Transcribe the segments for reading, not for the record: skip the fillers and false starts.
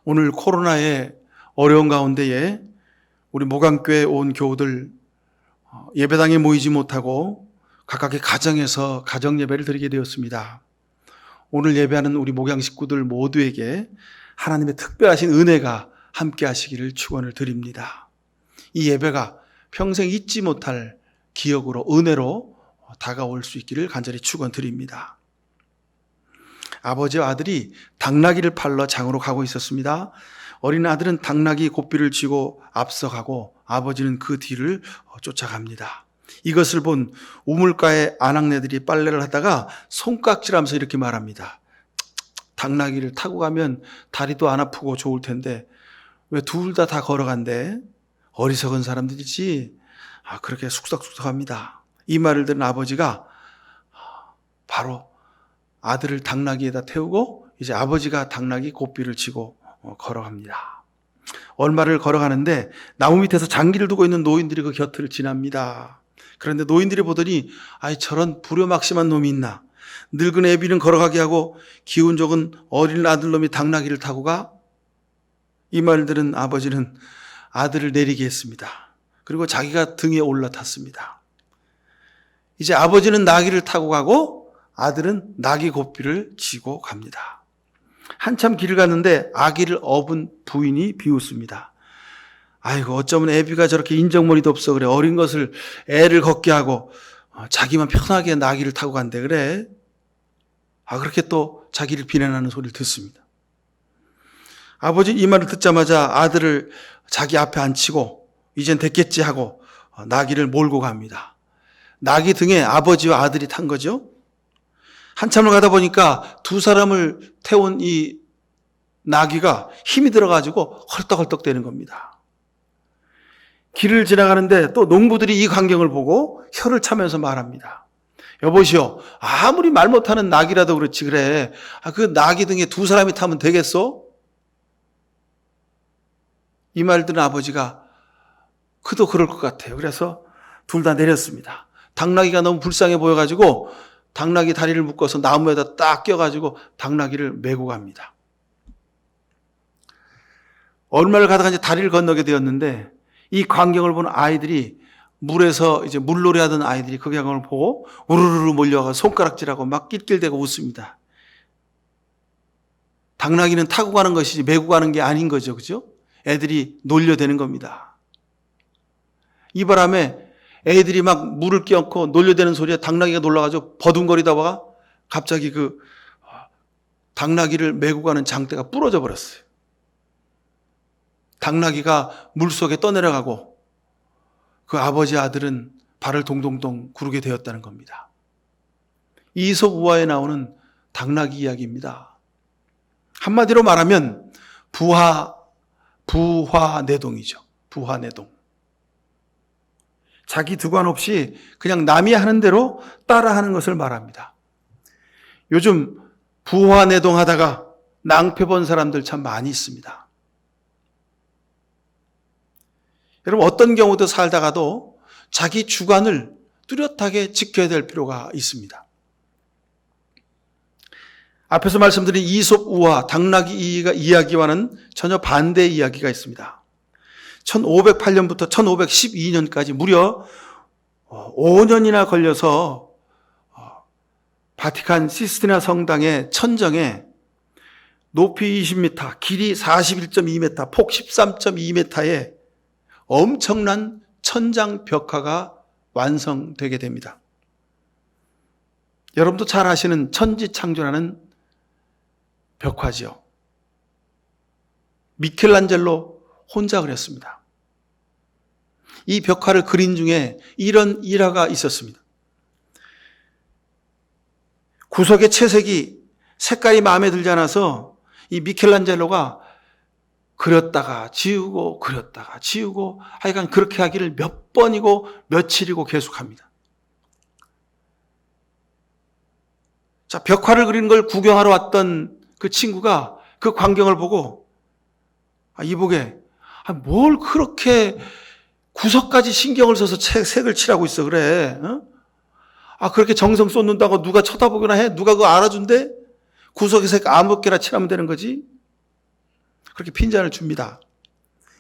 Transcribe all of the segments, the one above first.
오늘 코로나의 어려운 가운데에 우리 목양교회 온 교우들 예배당에 모이지 못하고 각각의 가정에서 가정 예배를 드리게 되었습니다. 오늘 예배하는 우리 목양 식구들 모두에게 하나님의 특별하신 은혜가 함께 하시기를 축원을 드립니다. 이 예배가 평생 잊지 못할 기억으로, 은혜로 다가올 수 있기를 간절히 축원드립니다. 아버지와 아들이 당나귀를 팔러 장으로 가고 있었습니다. 어린 아들은 당나귀 고삐를 쥐고 앞서가고 아버지는 그 뒤를 쫓아갑니다. 이것을 본 우물가의 아낙네들이 빨래를 하다가 손깍질하면서 이렇게 말합니다. 당나귀를 타고 가면 다리도 안 아프고 좋을 텐데 왜 둘 다 걸어간대? 어리석은 사람들이지. 그렇게 쑥덕쑥덕합니다. 이 말을 들은 아버지가 바로 아들을 당나귀에다 태우고 이제 아버지가 당나귀 고삐를 쥐고 걸어갑니다. 얼마를 걸어가는데 나무 밑에서 장기를 두고 있는 노인들이 그 곁을 지납니다. 그런데 노인들이 보더니 저런 불효막심한 놈이 있나? 늙은 애비는 걸어가게 하고 기운 좋은 어린 아들놈이 당나귀를 타고 가? 이 말을 들은 아버지는 아들을 내리게 했습니다. 그리고 자기가 등에 올라탔습니다. 이제 아버지는 나귀를 타고 가고 아들은 나귀 고삐를 쥐고 갑니다. 한참 길을 갔는데 아기를 업은 부인이 비웃습니다. 아이고 어쩌면 애비가 저렇게 인정머리도 없어 그래. 어린 것을 애를 걷게 하고 자기만 편하게 나귀를 타고 간대 그래. 그렇게 또 자기를 비난하는 소리를 듣습니다. 아버지 이 말을 듣자마자 아들을 자기 앞에 앉히고 이젠 됐겠지 하고 나귀를 몰고 갑니다. 나귀 등에 아버지와 아들이 탄 거죠. 한참을 가다 보니까 두 사람을 태운 이 나귀가 힘이 들어가지고 헐떡헐떡 되는 겁니다. 길을 지나가는데 또 농부들이 이 광경을 보고 혀를 차면서 말합니다. 여보시오, 아무리 말 못하는 나귀라도 그렇지 그래. 그 나귀 등에 두 사람이 타면 되겠어? 이 말 들은 아버지가 그도 그럴 것 같아요. 그래서 둘 다 내렸습니다. 당나귀가 너무 불쌍해 보여가지고 당나귀 다리를 묶어서 나무에다 딱 껴가지고 당나귀를 메고 갑니다. 얼마를 가다가 이제 다리를 건너게 되었는데 이 광경을 본 아이들이 물에서 이제 물놀이 하던 아이들이 그 광경을 보고 우르르 몰려가 손가락질하고 막 낄낄대고 웃습니다. 당나귀는 타고 가는 것이지 메고 가는 게 아닌 거죠. 그죠? 애들이 놀려대는 겁니다. 이 바람에 애들이 막 물을 끼얹고 놀려대는 소리에 당나귀가 놀라가지고 버둥거리다가 갑자기 그 당나귀를 메고 가는 장대가 부러져 버렸어요. 당나귀가 물속에 떠내려가고 그 아버지 아들은 발을 동동동 구르게 되었다는 겁니다. 이솝 우화에 나오는 당나귀 이야기입니다. 한마디로 말하면 부화내동이죠. 부화내동. 자기 두관 없이 그냥 남이 하는 대로 따라하는 것을 말합니다. 요즘 부화내동 하다가 낭패 본 사람들 참 많이 있습니다. 여러분 어떤 경우도 살다가도 자기 주관을 뚜렷하게 지켜야 될 필요가 있습니다. 앞에서 말씀드린 이솝 우화, 당나귀 이야기와는 전혀 반대의 이야기가 있습니다. 1508년부터 1512년까지 무려 5년이나 걸려서 바티칸 시스티나 성당의 천정에 높이 20m, 길이 41.2m, 폭 13.2m의 엄청난 천장 벽화가 완성되게 됩니다. 여러분도 잘 아시는 천지창조라는 벽화지요. 미켈란젤로 혼자 그렸습니다. 이 벽화를 그린 중에 이런 일화가 있었습니다. 구석의 채색이 색깔이 마음에 들지 않아서 이 미켈란젤로가 그렸다가 지우고 그렸다가 지우고 하여간 그렇게 하기를 몇 번이고 며칠이고 계속합니다. 자, 벽화를 그리는 걸 구경하러 왔던 그 친구가 그 광경을 보고 이보게 뭘 그렇게 구석까지 신경을 써서 색을 칠하고 있어 그래. 그렇게 정성 쏟는다고 누가 쳐다보거나 해? 누가 그거 알아준대? 구석의 색 아무렇게나 칠하면 되는 거지? 그렇게 핀잔을 줍니다.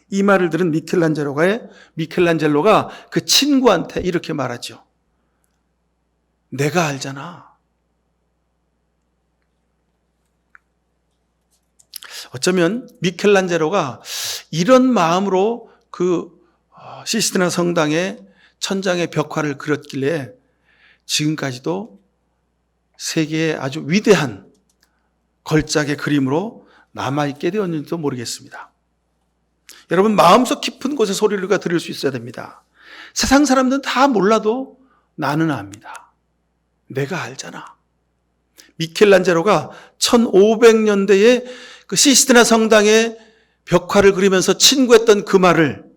이 말을 들은 미켈란젤로가 그 친구한테 이렇게 말하죠. 내가 알잖아. 어쩌면 미켈란젤로가 이런 마음으로 그 시스티나 성당의 천장의 벽화를 그렸길래 지금까지도 세계의 아주 위대한 걸작의 그림으로 남아있게 되었는지도 모르겠습니다. 여러분, 마음속 깊은 곳에 소리를 들을 수 있어야 됩니다. 세상 사람들은 다 몰라도 나는 압니다. 내가 알잖아. 미켈란젤로가 1500년대에 그 시스티나 성당의 벽화를 그리면서 친구했던 그 말을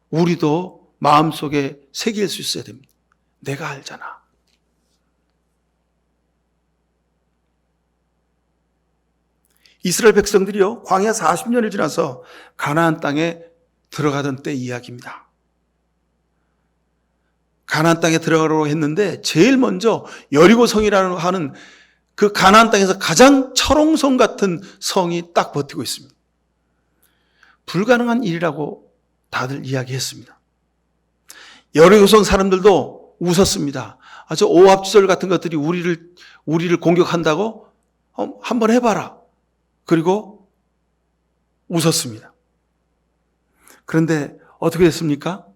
우리도 마음속에 새길 수 있어야 됩니다. 내가 알잖아. 이스라엘 백성들이요, 광야 40년을 지나서 가나안 땅에 들어가던 때 이야기입니다. 가나안 땅에 들어가려고 했는데 제일 먼저 여리고성이라는 하는 그 가나안 땅에서 가장 철옹성 같은 성이 딱 버티고 있습니다. 불가능한 일이라고 다들 이야기했습니다. 여리고성 사람들도 웃었습니다. 저 오합지졸 같은 것들이 우리를 공격한다고? 한번 해봐라. 그리고 웃었습니다. 그런데 어떻게 됐습니까?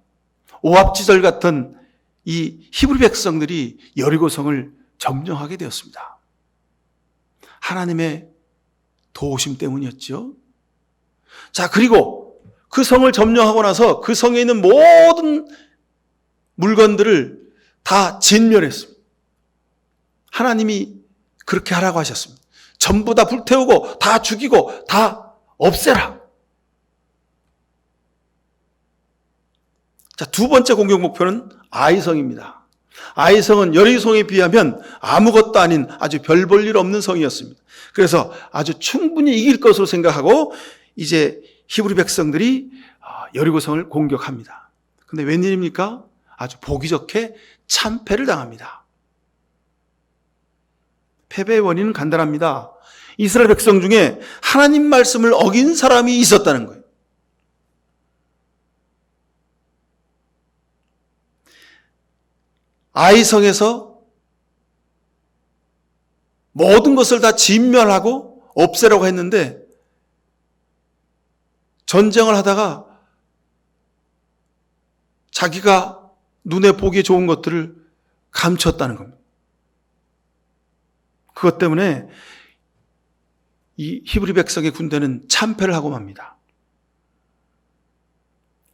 오합지졸 같은 이 히브리 백성들이 여리고성을 점령하게 되었습니다. 하나님의 도우심 때문이었죠. 자, 그리고 그 성을 점령하고 나서 그 성에 있는 모든 물건들을 다 진멸했습니다. 하나님이 그렇게 하라고 하셨습니다. 전부 다 불태우고 다 죽이고 다 없애라. 자, 두 번째 공격 목표는 아이성입니다. 아이성은 여리고성에 비하면 아무것도 아닌 아주 별 볼 일 없는 성이었습니다. 그래서 아주 충분히 이길 것으로 생각하고 이제 히브리 백성들이 여리고성을 공격합니다. 근데 웬일입니까? 아주 보기 좋게 참패를 당합니다. 패배의 원인은 간단합니다. 이스라엘 백성 중에 하나님 말씀을 어긴 사람이 있었다는 거예요. 아이성에서 모든 것을 다 진멸하고 없애려고 했는데 전쟁을 하다가 자기가 눈에 보기에 좋은 것들을 감췄다는 겁니다. 그것 때문에 이 히브리 백성의 군대는 참패를 하고 맙니다.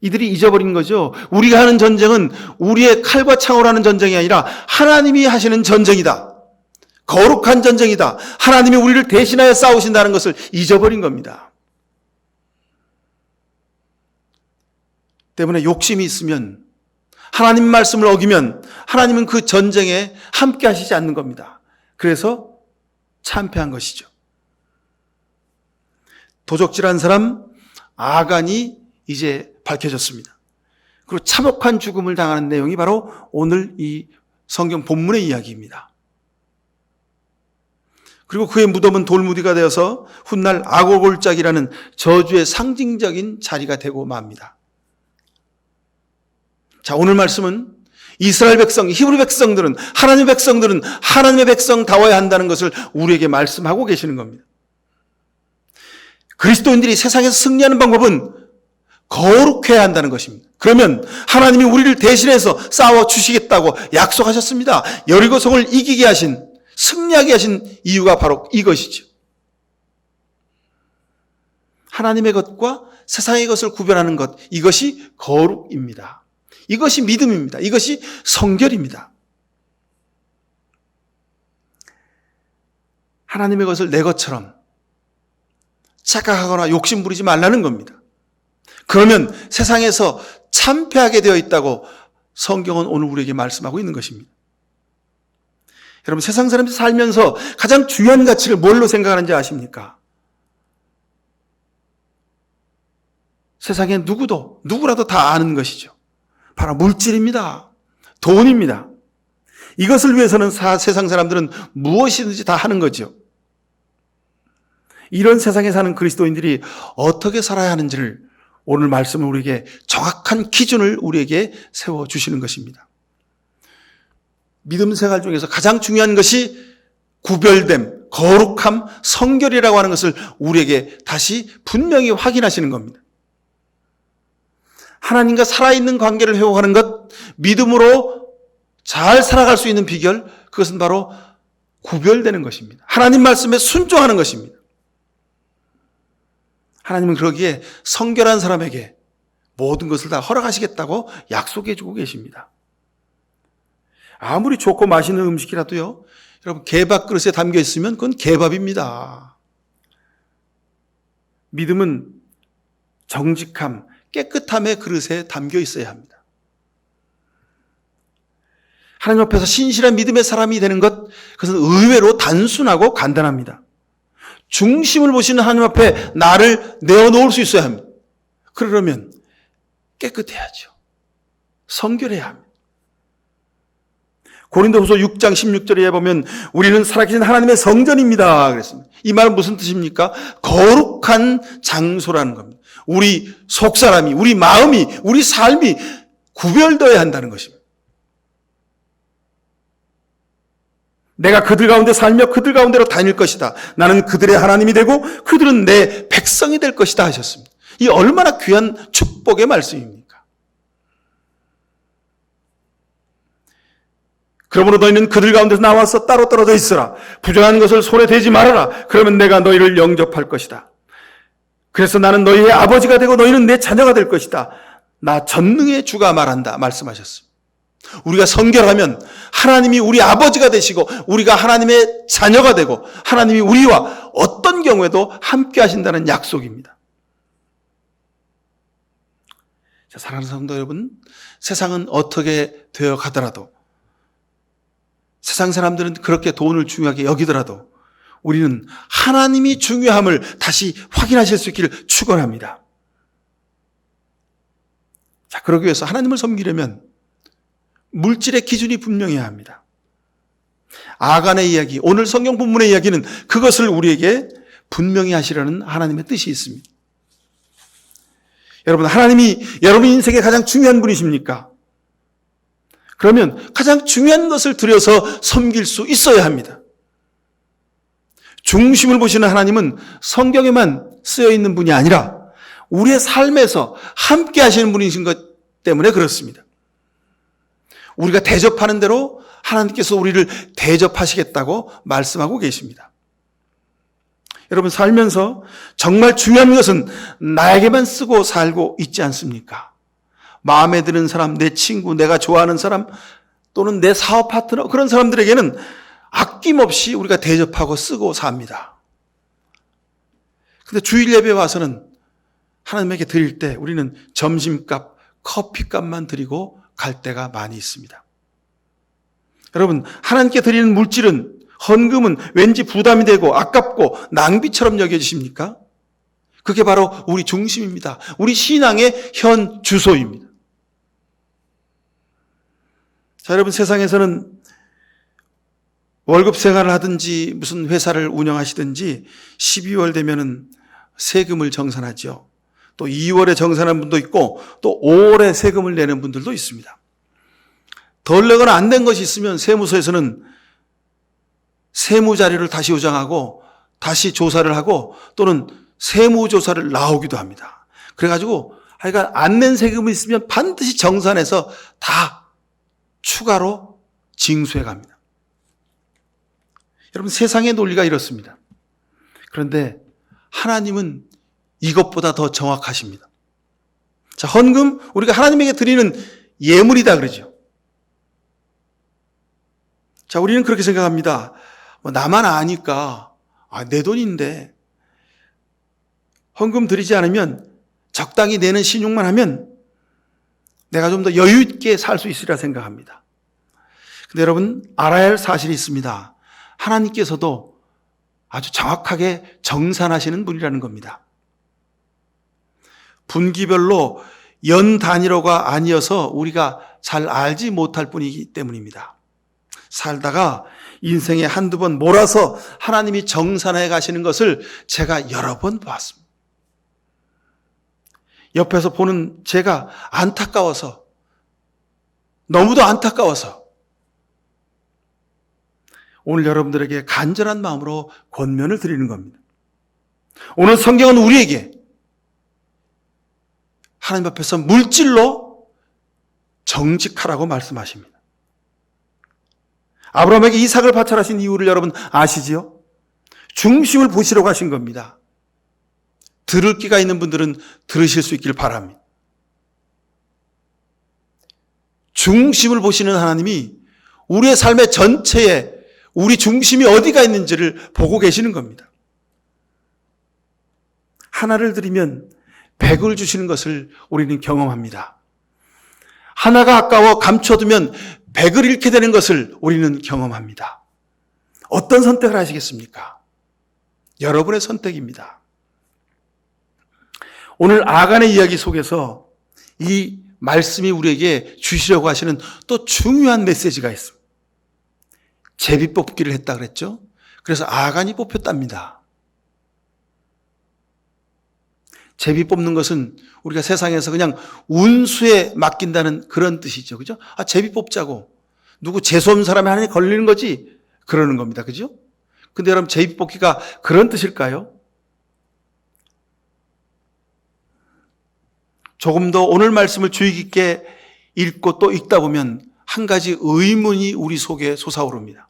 이들이 잊어버린 거죠. 우리가 하는 전쟁은 우리의 칼과 창으로 하는 전쟁이 아니라 하나님이 하시는 전쟁이다. 거룩한 전쟁이다. 하나님이 우리를 대신하여 싸우신다는 것을 잊어버린 겁니다. 때문에 욕심이 있으면, 하나님 말씀을 어기면 하나님은 그 전쟁에 함께 하시지 않는 겁니다. 그래서 참패한 것이죠. 도적질한 사람 아간이 이제 밝혀졌습니다. 그리고 참혹한 죽음을 당하는 내용이 바로 오늘 이 성경 본문의 이야기입니다. 그리고 그의 무덤은 돌무디가 되어서 훗날 아골골짝이라는 저주의 상징적인 자리가 되고 맙니다. 자, 오늘 말씀은 이스라엘 백성, 히브리 백성들은, 하나님의 백성들은 하나님의 백성다워야 한다는 것을 우리에게 말씀하고 계시는 겁니다. 그리스도인들이 세상에서 승리하는 방법은 거룩해야 한다는 것입니다. 그러면 하나님이 우리를 대신해서 싸워주시겠다고 약속하셨습니다. 여리고성을 이기게 하신, 승리하게 하신 이유가 바로 이것이죠. 하나님의 것과 세상의 것을 구별하는 것, 이것이 거룩입니다. 이것이 믿음입니다. 이것이 성결입니다. 하나님의 것을 내 것처럼 착각하거나 욕심 부리지 말라는 겁니다. 그러면 세상에서 참패하게 되어 있다고 성경은 오늘 우리에게 말씀하고 있는 것입니다. 여러분, 세상 사람들이 살면서 가장 중요한 가치를 뭘로 생각하는지 아십니까? 세상에 누구라도 다 아는 것이죠. 바로 물질입니다. 돈입니다. 이것을 위해서는 세상 사람들은 무엇이든지 다 하는 거죠. 이런 세상에 사는 그리스도인들이 어떻게 살아야 하는지를 오늘 말씀은 우리에게 정확한 기준을 우리에게 세워주시는 것입니다. 믿음 생활 중에서 가장 중요한 것이 구별됨, 거룩함, 성결이라고 하는 것을 우리에게 다시 분명히 확인하시는 겁니다. 하나님과 살아있는 관계를 회복하는 것, 믿음으로 잘 살아갈 수 있는 비결, 그것은 바로 구별되는 것입니다. 하나님 말씀에 순종하는 것입니다. 하나님은 그러기에 성결한 사람에게 모든 것을 다 허락하시겠다고 약속해 주고 계십니다. 아무리 좋고 맛있는 음식이라도요, 여러분 개밥 그릇에 담겨 있으면 그건 개밥입니다. 믿음은 정직함, 깨끗함의 그릇에 담겨 있어야 합니다. 하나님 앞에서 신실한 믿음의 사람이 되는 것, 그것은 의외로 단순하고 간단합니다. 중심을 보시는 하나님 앞에 나를 내어놓을 수 있어야 합니다. 그러려면 깨끗해야죠. 성결해야 합니다. 고린도후서 6장 16절에 보면 우리는 살아계신 하나님의 성전입니다 그랬습니다. 이 말은 무슨 뜻입니까? 거룩한 장소라는 겁니다. 우리 속사람이, 우리 마음이, 우리 삶이 구별되어야 한다는 것입니다. 내가 그들 가운데 살며 그들 가운데로 다닐 것이다. 나는 그들의 하나님이 되고 그들은 내 백성이 될 것이다 하셨습니다. 이 얼마나 귀한 축복의 말씀입니까? 그러므로 너희는 그들 가운데서 나와서 따로 떨어져 있으라. 부정한 것을 손에 대지 말아라. 그러면 내가 너희를 영접할 것이다. 그래서 나는 너희의 아버지가 되고 너희는 내 자녀가 될 것이다. 나 전능의 주가 말한다 말씀하셨습니다. 우리가 성결하면 하나님이 우리 아버지가 되시고 우리가 하나님의 자녀가 되고 하나님이 우리와 어떤 경우에도 함께 하신다는 약속입니다. 자, 사랑하는 성도 여러분, 세상은 어떻게 되어 가더라도, 세상 사람들은 그렇게 돈을 중요하게 여기더라도 우리는 하나님이 중요함을 다시 확인하실 수 있기를 축원합니다. 자, 그러기 위해서 하나님을 섬기려면 물질의 기준이 분명해야 합니다. 아간의 이야기, 오늘 성경 본문의 이야기는 그것을 우리에게 분명히 하시려는 하나님의 뜻이 있습니다. 여러분, 하나님이 여러분 인생에 가장 중요한 분이십니까? 그러면 가장 중요한 것을 들여서 섬길 수 있어야 합니다. 중심을 보시는 하나님은 성경에만 쓰여 있는 분이 아니라 우리의 삶에서 함께 하시는 분이신 것 때문에 그렇습니다. 우리가 대접하는 대로 하나님께서 우리를 대접하시겠다고 말씀하고 계십니다. 여러분, 살면서 정말 중요한 것은 나에게만 쓰고 살고 있지 않습니까? 마음에 드는 사람, 내 친구, 내가 좋아하는 사람, 또는 내 사업 파트너, 그런 사람들에게는 아낌없이 우리가 대접하고 쓰고 삽니다. 근데 주일 예배에 와서는 하나님에게 드릴 때 우리는 점심값, 커피값만 드리고 갈 때가 많이 있습니다. 여러분, 하나님께 드리는 물질은, 헌금은 왠지 부담이 되고 아깝고 낭비처럼 여겨지십니까? 그게 바로 우리 중심입니다. 우리 신앙의 현 주소입니다. 자, 여러분, 세상에서는 월급 생활을 하든지 무슨 회사를 운영하시든지 12월 되면은 세금을 정산하죠. 또 2월에 정산하는 분도 있고 또 5월에 세금을 내는 분들도 있습니다. 덜 내거나 안 된 것이 있으면 세무서에서는 세무 자료를 다시 요청하고 다시 조사를 하고 또는 세무조사를 나오기도 합니다. 그래가지고 하여간 안 낸 세금이 있으면 반드시 정산해서 다 추가로 징수해 갑니다. 여러분, 세상의 논리가 이렇습니다. 그런데 하나님은 이것보다 더 정확하십니다. 자, 헌금, 우리가 하나님에게 드리는 예물이다 그러죠. 자, 우리는 그렇게 생각합니다. 나만 아니까, 내 돈인데, 헌금 드리지 않으면 적당히 내는 신용만 하면 내가 좀 더 여유 있게 살 수 있으리라 생각합니다. 근데 여러분, 알아야 할 사실이 있습니다. 하나님께서도 아주 정확하게 정산하시는 분이라는 겁니다. 분기별로 연 단위로가 아니어서 우리가 잘 알지 못할 뿐이기 때문입니다. 살다가 인생에 한두 번 몰아서 하나님이 정산해 가시는 것을 제가 여러 번 보았습니다. 옆에서 보는 제가 안타까워서, 너무도 안타까워서 오늘 여러분들에게 간절한 마음으로 권면을 드리는 겁니다. 오늘 성경은 우리에게 하나님 앞에서 물질로 정직하라고 말씀하십니다. 아브라함에게 이삭을 바쳐하신 이유를 여러분 아시지요? 중심을 보시려고 하신 겁니다. 들을 귀가 있는 분들은 들으실 수 있길 바랍니다. 중심을 보시는 하나님이 우리의 삶의 전체에 우리 중심이 어디가 있는지를 보고 계시는 겁니다. 하나를 드리면 100을 주시는 것을 우리는 경험합니다. 하나가 아까워 감춰두면 100을 잃게 되는 것을 우리는 경험합니다. 어떤 선택을 하시겠습니까? 여러분의 선택입니다. 오늘 아간의 이야기 속에서 이 말씀이 우리에게 주시려고 하시는 또 중요한 메시지가 있습니다. 제비 뽑기를 했다 그랬죠? 그래서 아간이 뽑혔답니다. 제비 뽑는 것은 우리가 세상에서 그냥 운수에 맡긴다는 그런 뜻이죠. 그죠? 제비 뽑자고. 누구 재수없는 사람이 하나에 걸리는 거지? 그러는 겁니다. 그죠? 근데 여러분, 제비 뽑기가 그런 뜻일까요? 조금 더 오늘 말씀을 주의 깊게 읽고 또 읽다 보면 한 가지 의문이 우리 속에 솟아오릅니다.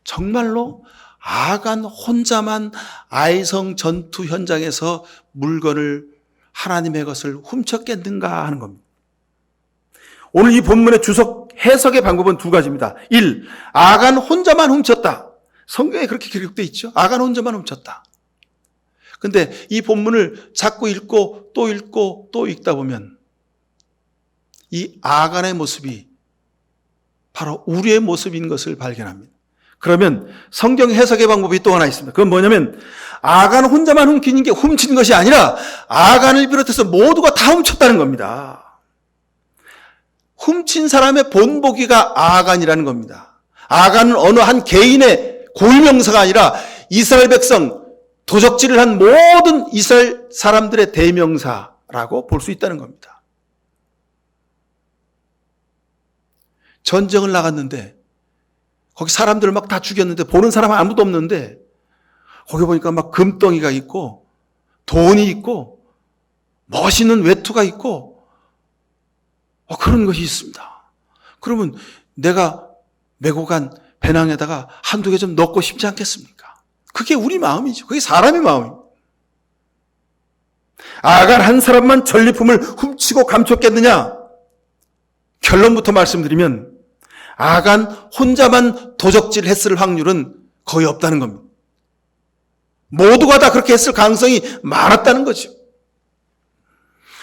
정말로 아간 혼자만 아이성 전투 현장에서 물건을, 하나님의 것을 훔쳤겠는가 하는 겁니다. 오늘 이 본문의 주석 해석의 방법은 두 가지입니다. 1. 아간 혼자만 훔쳤다. 성경에 그렇게 기록되어 있죠. 아간 혼자만 훔쳤다. 근데 이 본문을 자꾸 읽고 또 읽다 보면 이 아간의 모습이 바로 우리의 모습인 것을 발견합니다. 그러면 성경 해석의 방법이 또 하나 있습니다. 그건 뭐냐면 아간 혼자만 훔친 것이 아니라 아간을 비롯해서 모두가 다 훔쳤다는 겁니다. 훔친 사람의 본보기가 아간이라는 겁니다. 아간은 어느 한 개인의 고유명사가 아니라 이스라엘 백성, 도적질을 한 모든 이스라엘 사람들의 대명사라고 볼 수 있다는 겁니다. 전쟁을 나갔는데 거기 사람들을 막 다 죽였는데 보는 사람은 아무도 없는데 거기 보니까 막 금덩이가 있고 돈이 있고 멋있는 외투가 있고 그런 것이 있습니다. 그러면 내가 메고 간 배낭에다가 한두 개 좀 넣고 싶지 않겠습니까? 그게 우리 마음이죠. 그게 사람의 마음입니다. 아간 한 사람만 전리품을 훔치고 감췄겠느냐? 결론부터 말씀드리면 아간 혼자만 도적질을 했을 확률은 거의 없다는 겁니다. 모두가 다 그렇게 했을 가능성이 많았다는 거죠.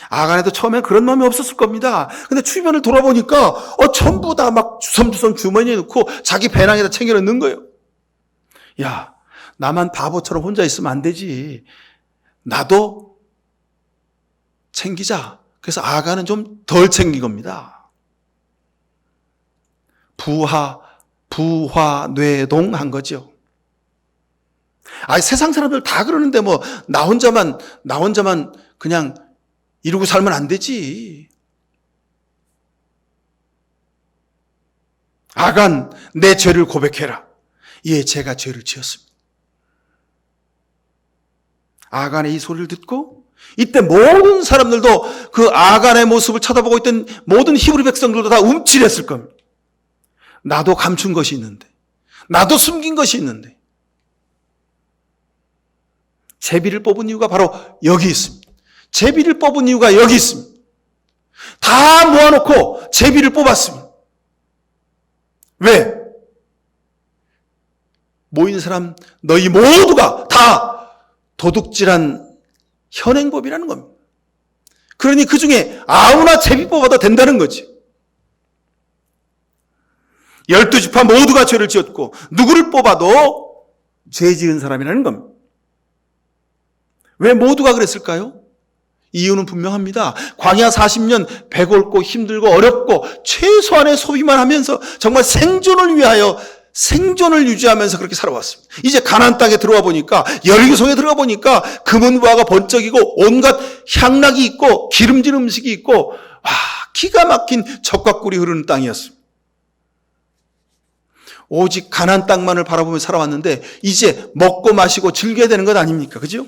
아간에도 처음엔 그런 마음이 없었을 겁니다. 근데 주변을 돌아보니까 전부 다 막 주섬주섬 주머니에 넣고 자기 배낭에다 챙겨 넣는 거예요. 야, 나만 바보처럼 혼자 있으면 안 되지. 나도 챙기자. 그래서 아간은 좀 덜 챙긴 겁니다. 부화뇌동한 거죠. 세상 사람들 다 그러는데 나 혼자만 그냥 이러고 살면 안 되지. 아간, 내 죄를 고백해라. 예, 제가 죄를 지었습니다. 아간의 이 소리를 듣고 이때 모든 사람들도 그 아간의 모습을 쳐다보고 있던 모든 히브리 백성들도 다 움찔했을 겁니다. 나도 감춘 것이 있는데, 나도 숨긴 것이 있는데. 제비를 뽑은 이유가 바로 여기 있습니다. 제비를 뽑은 이유가 여기 있습니다. 다 모아놓고 제비를 뽑았습니다. 왜? 모인 사람 너희 모두가 다 도둑질한 현행법이라는 겁니다. 그러니 그 중에 아무나 제비 뽑아도 된다는 거지. 12지파 모두가 죄를 지었고 누구를 뽑아도 죄 지은 사람이라는 겁니다. 왜 모두가 그랬을까요? 이유는 분명합니다. 광야 40년 배골고 힘들고 어렵고 최소한의 소비만 하면서 정말 생존을 위하여 생존을 유지하면서 그렇게 살아왔습니다. 이제 가나안 땅에 들어와 보니까, 여리고성에 들어가 보니까 금은보화가 번쩍이고 온갖 향락이 있고 기름진 음식이 있고, 기가 막힌 젖과 꿀이 흐르는 땅이었습니다. 오직 가나안 땅만을 바라보며 살아왔는데 이제 먹고 마시고 즐겨야 되는 것 아닙니까? 그죠?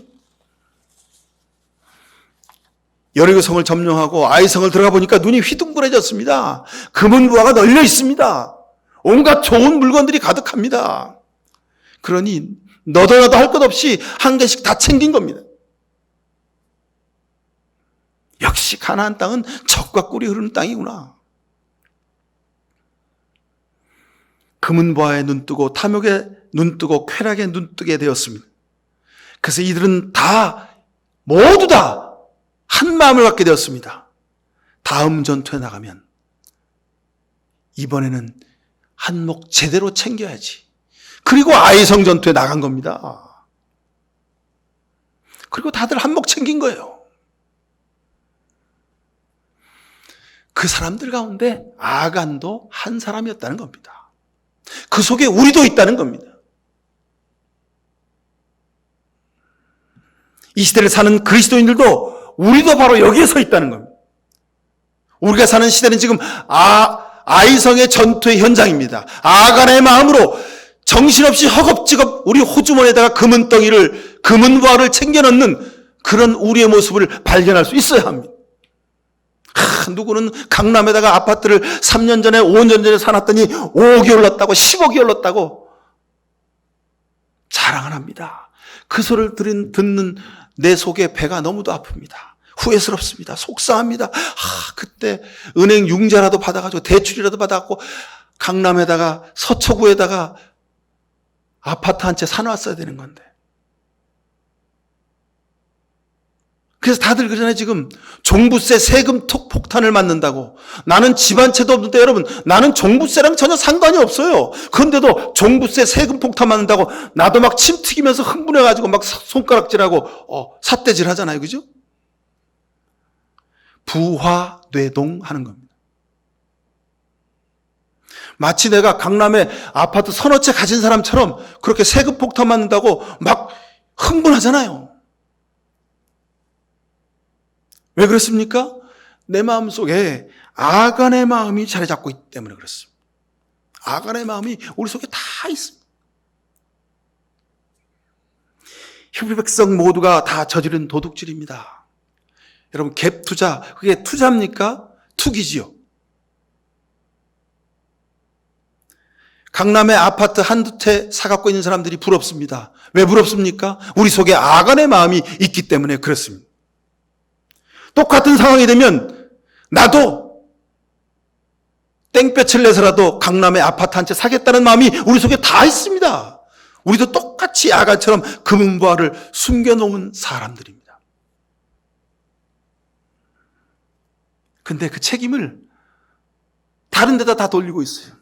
여리고성을 점령하고 아이성을 들어가 보니까 눈이 휘둥그레졌습니다. 금은보화가 널려 있습니다. 온갖 좋은 물건들이 가득합니다. 그러니 너도 나도 할 것 없이 한 개씩 다 챙긴 겁니다. 역시 가나안 땅은 젖과 꿀이 흐르는 땅이구나. 금은보화에 눈뜨고 탐욕에 눈뜨고 쾌락에 눈뜨게 되었습니다. 그래서 이들은 모두 다 한 마음을 갖게 되었습니다. 다음 전투에 나가면 이번에는 한몫 제대로 챙겨야지. 그리고 아이성 전투에 나간 겁니다. 그리고 다들 한몫 챙긴 거예요. 그 사람들 가운데 아간도 한 사람이었다는 겁니다. 그 속에 우리도 있다는 겁니다. 이 시대를 사는 그리스도인들도 우리도 바로 여기에 서 있다는 겁니다. 우리가 사는 시대는 지금 아이성의 전투의 현장입니다. 아간의 마음으로 정신없이 허겁지겁 우리 호주머니에다가 금은보화를 챙겨 넣는 그런 우리의 모습을 발견할 수 있어야 합니다. 누구는 강남에다가 아파트를 3년 전에 5년 전에 사놨더니 5억이 올랐다고 10억이 올랐다고 자랑을 합니다. 그 소리를 듣는 내 속에 배가 너무도 아픕니다. 후회스럽습니다. 속상합니다. 그때 은행 융자라도 받아가지고 대출이라도 받아갖고 강남에다가 서초구에다가 아파트 한 채 사놨어야 되는 건데. 그래서 다들 그러잖아요. 지금 종부세 세금 폭탄을 맞는다고. 나는 집 한 채도 없는데 여러분, 나는 종부세랑 전혀 상관이 없어요. 그런데도 종부세 세금 폭탄 맞는다고 나도 막 침 튀기면서 흥분해가지고 막 손가락질하고 삿대질 하잖아요. 그죠? 부화뇌동 하는 겁니다. 마치 내가 강남에 아파트 서너 채 가진 사람처럼 그렇게 세금 폭탄 맞는다고 막 흥분하잖아요. 왜 그렇습니까? 내 마음속에 아간의 마음이 자리 잡고 있기 때문에 그렇습니다. 아간의 마음이 우리 속에 다 있습니다. 히브리 백성 모두가 다 저지른 도둑질입니다. 여러분, 갭 투자, 그게 투자입니까? 투기지요. 강남에 아파트 한두 채 사갖고 있는 사람들이 부럽습니다. 왜 부럽습니까? 우리 속에 아간의 마음이 있기 때문에 그렇습니다. 똑같은 상황이 되면 나도 땡볕을 내서라도 강남에 아파트 한 채 사겠다는 마음이 우리 속에 다 있습니다. 우리도 똑같이 아간처럼 금은보화를 숨겨놓은 사람들입니다. 근데 그 책임을 다른 데다 다 돌리고 있어요.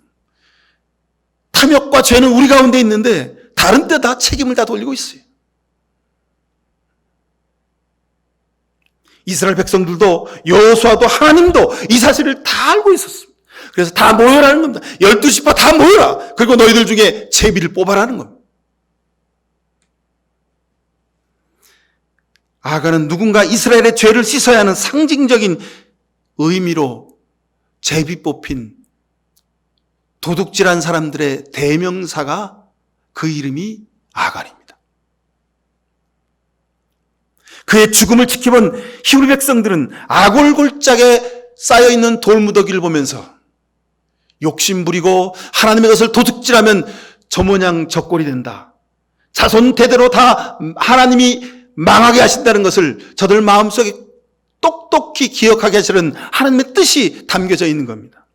탐욕과 죄는 우리 가운데 있는데 다른 데다 책임을 다 돌리고 있어요. 이스라엘 백성들도 여호수아도 하나님도 이 사실을 다 알고 있었습니다. 그래서 다 모여라는 겁니다. 12지파 다 모여라. 그리고 너희들 중에 제비를 뽑아라는 겁니다. 아간은 누군가 이스라엘의 죄를 씻어야 하는 상징적인 의미로 제비 뽑힌 도둑질한 사람들의 대명사가 그 이름이 아간입니다. 그의 죽음을 지켜본 히브리 백성들은 아골골짝에 쌓여있는 돌무더기를 보면서 욕심부리고 하나님의 것을 도둑질하면 저 모양 저 꼴이 된다. 자손 대대로 다 하나님이 망하게 하신다는 것을 저들 마음속에 똑똑히 기억하게 하시는 하나님의 뜻이 담겨져 있는 겁니다.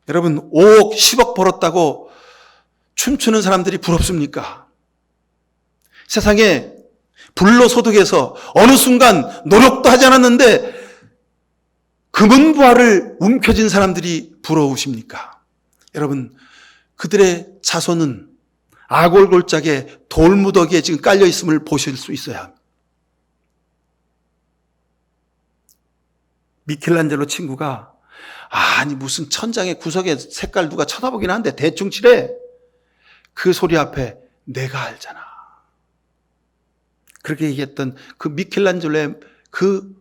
여러분, 5억, 10억 벌었다고 춤추는 사람들이 부럽습니까? 세상에 불로소득에서 어느 순간 노력도 하지 않았는데 금은보화를 움켜쥔 사람들이 부러우십니까? 여러분, 그들의 자손은 아골골짝에 돌무더기에 지금 깔려 있음을 보실 수 있어야 합니다. 미켈란젤로 친구가 아니 무슨 천장의 구석에 색깔 누가 쳐다보긴 한데 대충 칠해. 그 소리 앞에 내가 알잖아. 그렇게 얘기했던 그 미켈란젤로의 그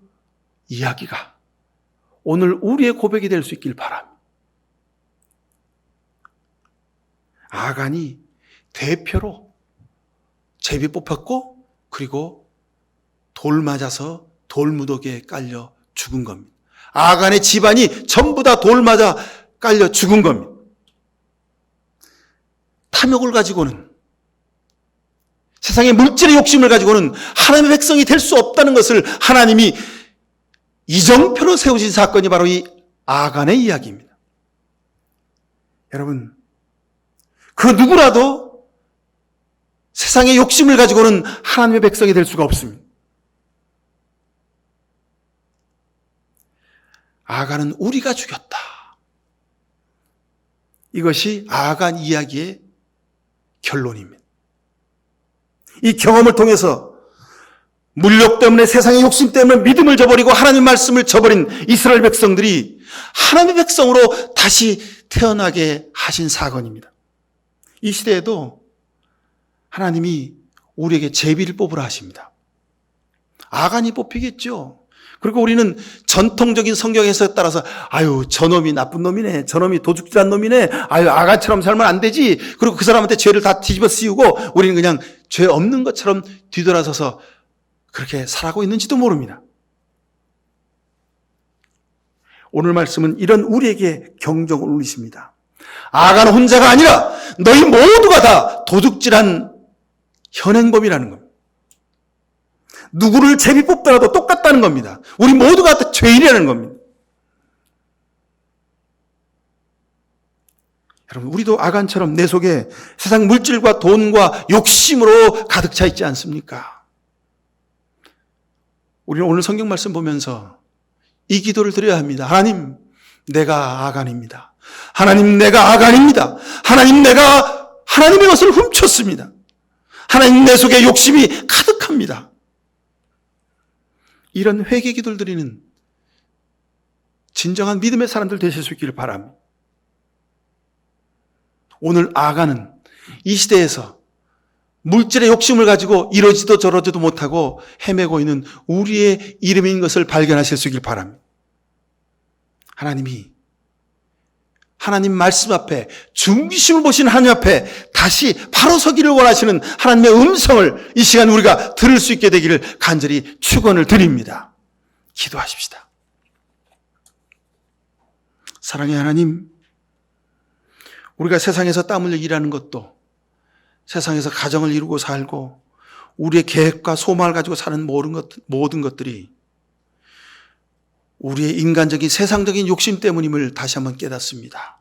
이야기가 오늘 우리의 고백이 될 수 있길 바랍니다. 아간이 대표로 제비 뽑혔고 그리고 돌 맞아서 돌무더기에 깔려 죽은 겁니다. 아간의 집안이 전부 다 돌 맞아 깔려 죽은 겁니다. 탐욕을 가지고는, 세상의 물질의 욕심을 가지고는 하나님의 백성이 될 수 없다는 것을 하나님이 이정표로 세우신 사건이 바로 이 아간의 이야기입니다. 여러분, 그 누구라도 세상의 욕심을 가지고는 하나님의 백성이 될 수가 없습니다. 아간은 우리가 죽였다. 이것이 아간 이야기의 결론입니다. 이 경험을 통해서 물욕 때문에, 세상의 욕심 때문에 믿음을 저버리고 하나님 말씀을 저버린 이스라엘 백성들이 하나님의 백성으로 다시 태어나게 하신 사건입니다. 이 시대에도 하나님이 우리에게 제비를 뽑으라 하십니다. 아간이 뽑히겠죠. 그리고 우리는 전통적인 성경 해석에 따라서 아유 저놈이 나쁜 놈이네, 저놈이 도둑질한 놈이네, 아유 아간처럼 살면 안 되지, 그리고 그 사람한테 죄를 다 뒤집어 씌우고 우리는 그냥 죄 없는 것처럼 뒤돌아서서 그렇게 살아가고 있는지도 모릅니다. 오늘 말씀은 이런 우리에게 경종을 울리십니다. 아간 혼자가 아니라 너희 모두가 다 도둑질한 현행범이라는 겁니다. 누구를 제비 뽑더라도 똑같다는 겁니다. 우리 모두가 다 죄인이라는 겁니다. 여러분, 우리도 아간처럼 내 속에 세상 물질과 돈과 욕심으로 가득 차 있지 않습니까? 우리는 오늘 성경 말씀 보면서 이 기도를 드려야 합니다. 하나님, 내가 아간입니다. 하나님, 내가 아간입니다. 하나님, 내가 하나님의 것을 훔쳤습니다. 하나님, 내 속에 욕심이 가득합니다. 이런 회개 기도를 드리는 진정한 믿음의 사람들 되실 수 있기를 바랍니다. 오늘 아간은 이 시대에서 물질의 욕심을 가지고 이러지도 저러지도 못하고 헤매고 있는 우리의 이름인 것을 발견하실 수 있기를 바랍니다. 하나님이 하나님 말씀 앞에, 중심을 보시는 하나님 앞에 다시 바로 서기를 원하시는 하나님의 음성을 이 시간 우리가 들을 수 있게 되기를 간절히 축원을 드립니다. 기도하십시다. 사랑의 하나님, 우리가 세상에서 땀 흘려 일하는 것도, 세상에서 가정을 이루고 살고 우리의 계획과 소망을 가지고 사는 모든 것들이 우리의 인간적인 세상적인 욕심 때문임을 다시 한번 깨닫습니다.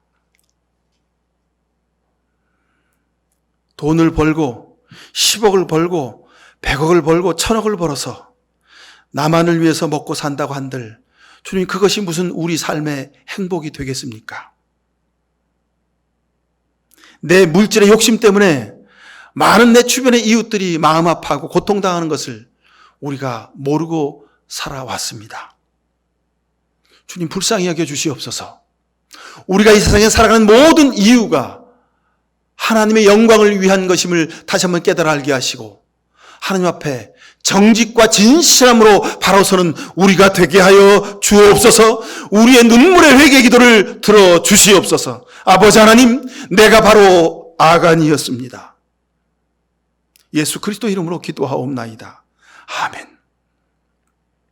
돈을 벌고 10억을 벌고 100억을 벌고 1000억을 벌어서 나만을 위해서 먹고 산다고 한들 주님, 그것이 무슨 우리 삶의 행복이 되겠습니까? 내 물질의 욕심 때문에 많은 내 주변의 이웃들이 마음 아파하고 고통당하는 것을 우리가 모르고 살아왔습니다. 주님, 불쌍히 여겨 주시옵소서. 우리가 이 세상에 살아가는 모든 이유가 하나님의 영광을 위한 것임을 다시 한번 깨달아 알게 하시고 하나님 앞에 정직과 진실함으로 바로 서는 우리가 되게 하여 주옵소서. 우리의 눈물의 회개 기도를 들어 주시옵소서. 아버지 하나님, 내가 바로 아간이었습니다. 예수 그리스도 이름으로 기도하옵나이다. 아멘.